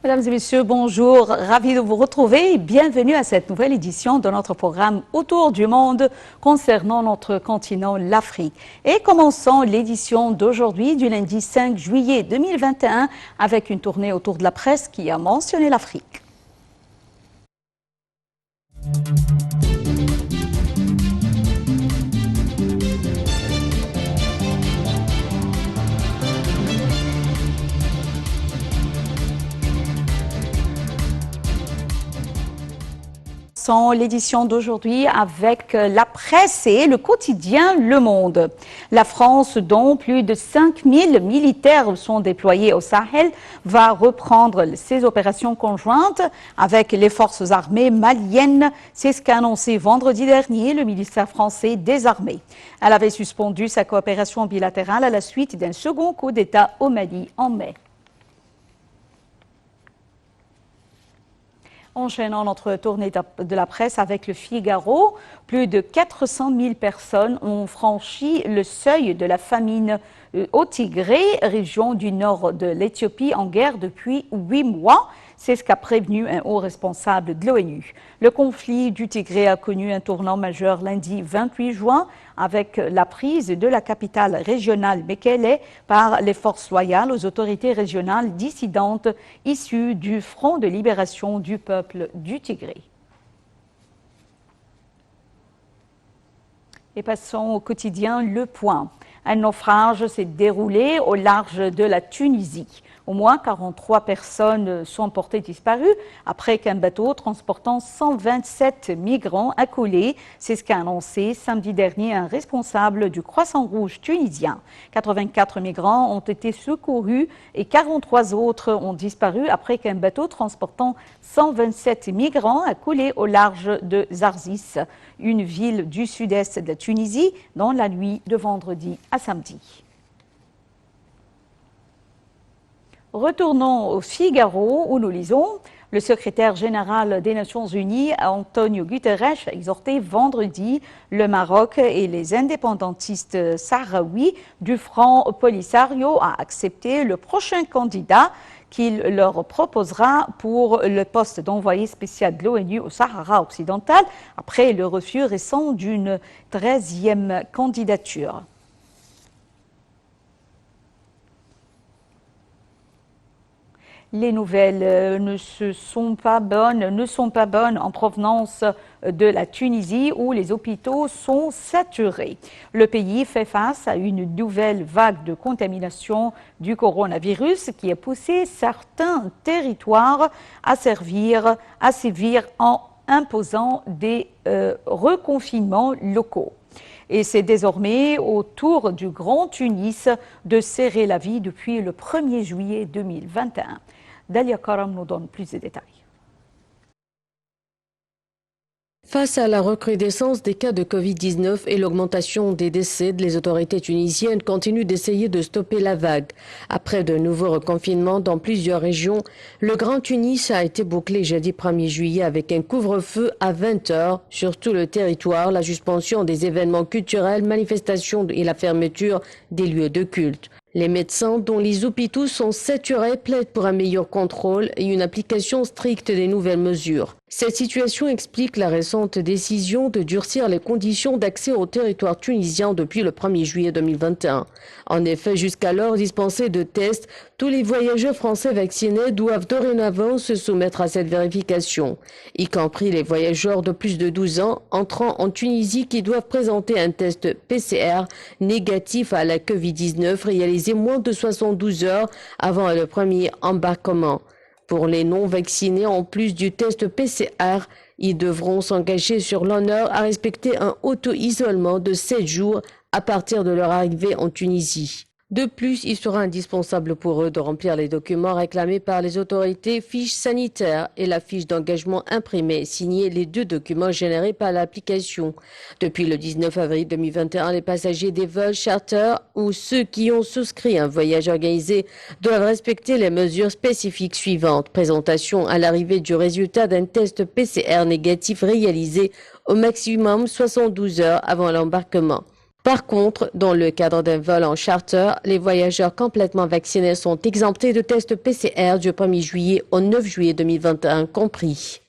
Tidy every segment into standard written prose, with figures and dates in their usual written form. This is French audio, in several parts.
Mesdames et messieurs, bonjour. Ravi de vous retrouver et bienvenue à cette nouvelle édition de notre programme Autour du monde concernant notre continent, l'Afrique. Et commençons l'édition d'aujourd'hui du lundi 5 juillet 2021 avec une tournée autour de la presse qui a mentionné l'Afrique. L'édition d'aujourd'hui avec la presse et le quotidien Le Monde. La France, dont plus de 5000 militaires sont déployés au Sahel, va reprendre ses opérations conjointes avec les forces armées maliennes. C'est ce qu'a annoncé vendredi dernier le ministère français des Armées. Elle avait suspendu sa coopération bilatérale à la suite d'un second coup d'État au Mali en mai. Enchaînons notre tournée de la presse avec le Figaro. Plus de 400 000 personnes ont franchi le seuil de la famine au Tigré, région du nord de l'Éthiopie en guerre depuis 8 mois. C'est ce qu'a prévenu un haut responsable de l'ONU. Le conflit du Tigré a connu un tournant majeur lundi 28 juin avec la prise de la capitale régionale Mekele par les forces loyales aux autorités régionales dissidentes issues du Front de libération du peuple du Tigré. Et passons au quotidien Le Point. Un naufrage s'est déroulé au large de la Tunisie. Au moins 43 personnes sont portées disparues après qu'un bateau transportant 127 migrants a coulé. C'est ce qu'a annoncé samedi dernier un responsable du Croissant-Rouge tunisien. 84 migrants ont été secourus et 43 autres ont disparu après qu'un bateau transportant 127 migrants a coulé au large de Zarzis, une ville du sud-est de la Tunisie, dans la nuit de vendredi à samedi. Retournons au Figaro où nous lisons « Le secrétaire général des Nations Unies, Antonio Guterres, a exhorté vendredi le Maroc et les indépendantistes sahraouis du Front Polisario à accepter le prochain candidat qu'il leur proposera pour le poste d'envoyé spécial de l'ONU au Sahara occidental après le refus récent d'une 13e candidature. » Les nouvelles ne sont pas bonnes en provenance de la Tunisie où les hôpitaux sont saturés. Le pays fait face à une nouvelle vague de contamination du coronavirus qui a poussé certains territoires à sévir en imposant des reconfinements locaux. Et c'est désormais au tour du Grand Tunis de serrer la vie depuis le 1er juillet 2021. Dalia Karam nous donne plus de détails. Face à la recrudescence des cas de Covid-19 et l'augmentation des décès, les autorités tunisiennes continuent d'essayer de stopper la vague. Après de nouveaux reconfinements dans plusieurs régions, le Grand Tunis a été bouclé jeudi 1er juillet avec un couvre-feu à 20 h sur tout le territoire, la suspension des événements culturels, manifestations et la fermeture des lieux de culte. Les médecins, dont les hôpitaux sont saturés, plaident pour un meilleur contrôle et une application stricte des nouvelles mesures. Cette situation explique la récente décision de durcir les conditions d'accès au territoire tunisien depuis le 1er juillet 2021. En effet, jusqu'alors dispensés de tests, tous les voyageurs français vaccinés doivent dorénavant se soumettre à cette vérification, y compris les voyageurs de plus de 12 ans entrant en Tunisie qui doivent présenter un test PCR négatif à la Covid-19 réalisé moins de 72 heures avant le premier embarquement. Pour les non-vaccinés, en plus du test PCR, ils devront s'engager sur l'honneur à respecter un auto-isolement de 7 jours à partir de leur arrivée en Tunisie. De plus, il sera indispensable pour eux de remplir les documents réclamés par les autorités, fiches sanitaires et la fiche d'engagement imprimée, signée les deux documents générés par l'application. Depuis le 19 avril 2021, les passagers des vols charter ou ceux qui ont souscrit un voyage organisé doivent respecter les mesures spécifiques suivantes. Présentation à l'arrivée du résultat d'un test PCR négatif réalisé au maximum 72 heures avant l'embarquement. Par contre, dans le cadre d'un vol en charter, les voyageurs complètement vaccinés sont exemptés de tests PCR du 1er juillet au 9 juillet 2021 compris.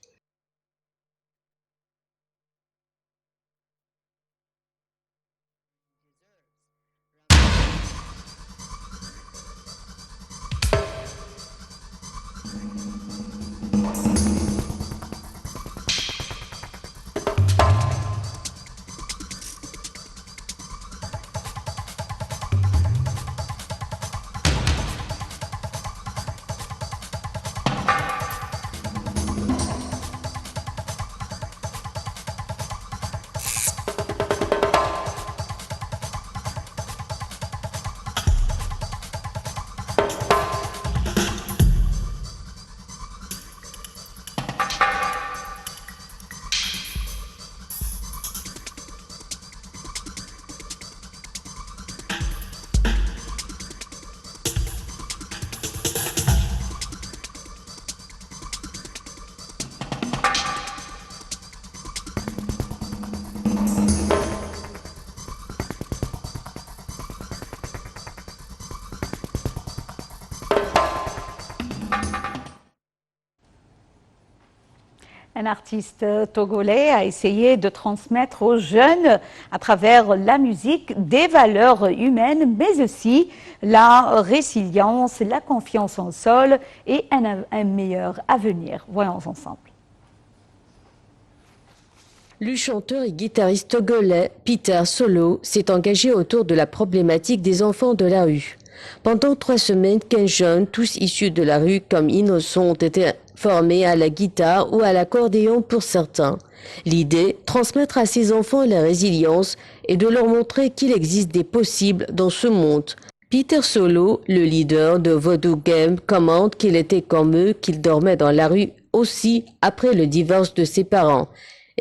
Un artiste togolais a essayé de transmettre aux jeunes, à travers la musique, des valeurs humaines, mais aussi la résilience, la confiance en sol et un meilleur avenir. Voyons ensemble. Le chanteur et guitariste togolais Peter Solo s'est engagé autour de la problématique des enfants de la rue. Pendant 3 semaines, 15 jeunes, tous issus de la rue comme innocents, ont été formés à la guitare ou à l'accordéon pour certains. L'idée, transmettre à ces enfants la résilience et de leur montrer qu'il existe des possibles dans ce monde. Peter Solo, le leader de Voodoo Game, commente qu'il était comme eux, qu'il dormait dans la rue aussi après le divorce de ses parents,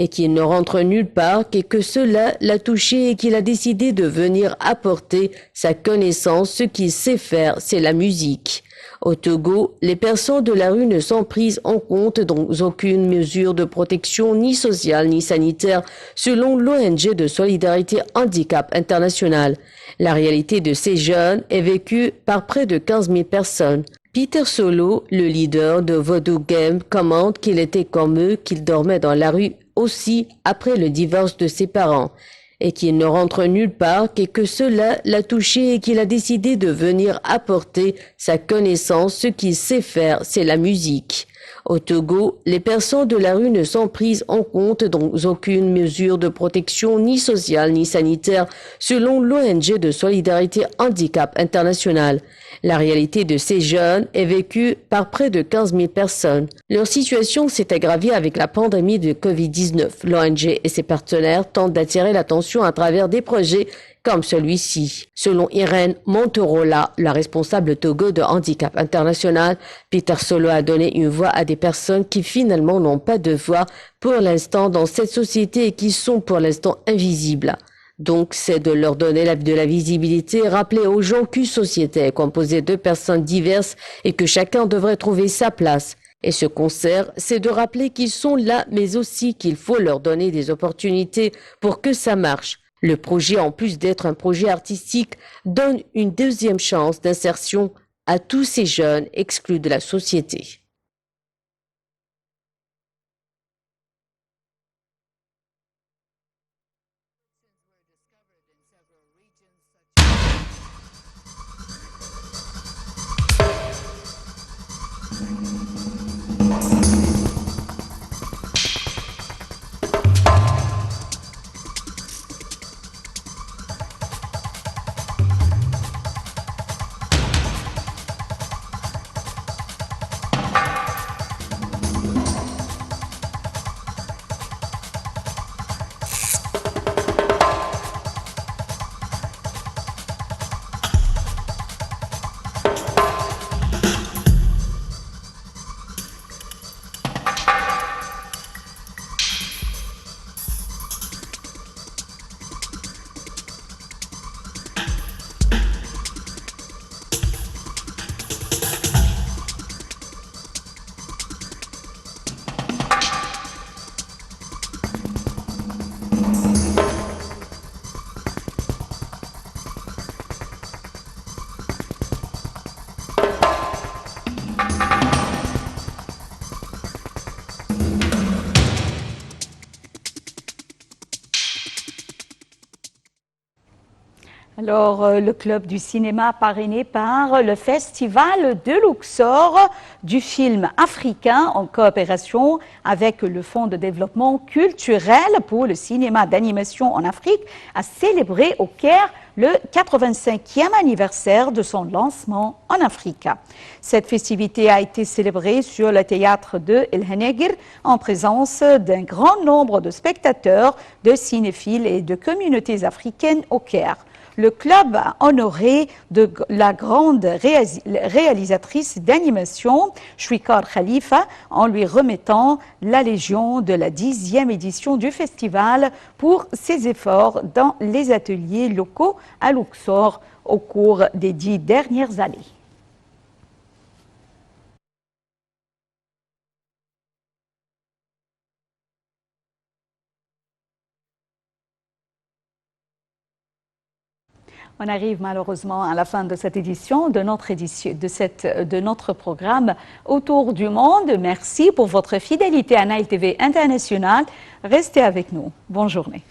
et qu'il ne rentre nulle part et que cela l'a touché et qu'il a décidé de venir apporter sa connaissance. Ce qu'il sait faire, c'est la musique. Au Togo, les personnes de la rue ne sont prises en compte dans aucune mesure de protection ni sociale ni sanitaire, selon l'ONG de solidarité handicap international. La réalité de ces jeunes est vécue par près de 15 000 personnes. Peter Solo, le leader de Voodoo Game, commente qu'il était comme eux, qu'il dormait dans la rue aussi après le divorce de ses parents, et qu'il ne rentre nulle part et que cela l'a touché et qu'il a décidé de venir apporter sa connaissance. Ce qu'il sait faire, c'est la musique. Au Togo, les personnes de la rue ne sont prises en compte dans aucune mesure de protection ni sociale ni sanitaire, selon l'ONG de solidarité handicap international. La réalité de ces jeunes est vécue par près de 15 000 personnes. Leur situation s'est aggravée avec la pandémie de Covid-19. L'ONG et ses partenaires tentent d'attirer l'attention à travers des projets comme celui-ci. Selon Irène Montorola, la responsable Togo de Handicap International, Peter Solo a donné une voix à des personnes qui finalement n'ont pas de voix pour l'instant dans cette société et qui sont pour l'instant invisibles. Donc, c'est de leur donner de la visibilité, rappeler aux gens qu'une société est composée de personnes diverses et que chacun devrait trouver sa place. Et ce concert, c'est de rappeler qu'ils sont là, mais aussi qu'il faut leur donner des opportunités pour que ça marche. Le projet, en plus d'être un projet artistique, donne une deuxième chance d'insertion à tous ces jeunes exclus de la société. Alors, le club du cinéma parrainé par le Festival de Luxor du film africain en coopération avec le Fonds de développement culturel pour le cinéma d'animation en Afrique a célébré au Caire le 85e anniversaire de son lancement en Afrique. Cette festivité a été célébrée sur le théâtre de El Henegir en présence d'un grand nombre de spectateurs, de cinéphiles et de communautés africaines au Caire. Le club a honoré la grande réalisatrice d'animation, Shwikar Khalifa, en lui remettant la Légion de la 10e édition du festival pour ses efforts dans les ateliers locaux à Luxor au cours des 10 dernières années. On arrive malheureusement à la fin de cette édition, de notre programme Autour du monde. Merci pour votre fidélité à Nile TV International. Restez avec nous. Bonne journée.